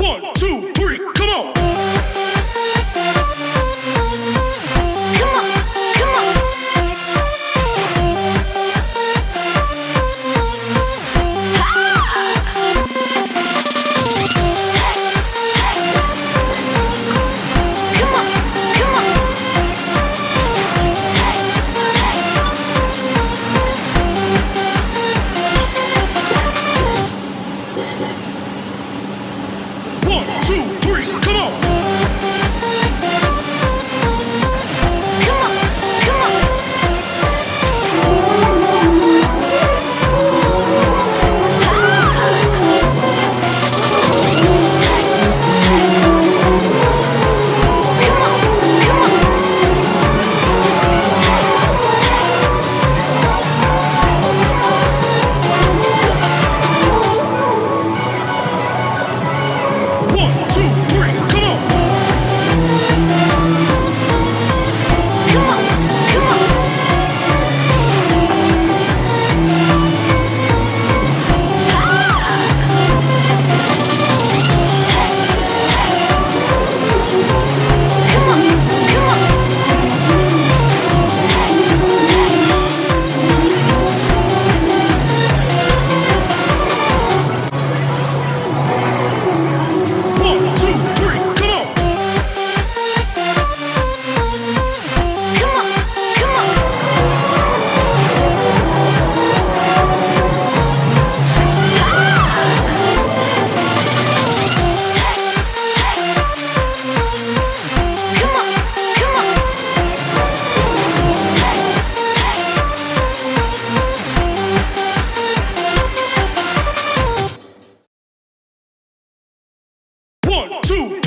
One, two, three, come on! Come on, come on. Come on, come on. One, two, three, come on! Come on, come on. Come on, come on. One, two, three, come on! Come on, come on. Come on, come on. One, two, three, come on! Come on, come on. Come on, come on. One, two,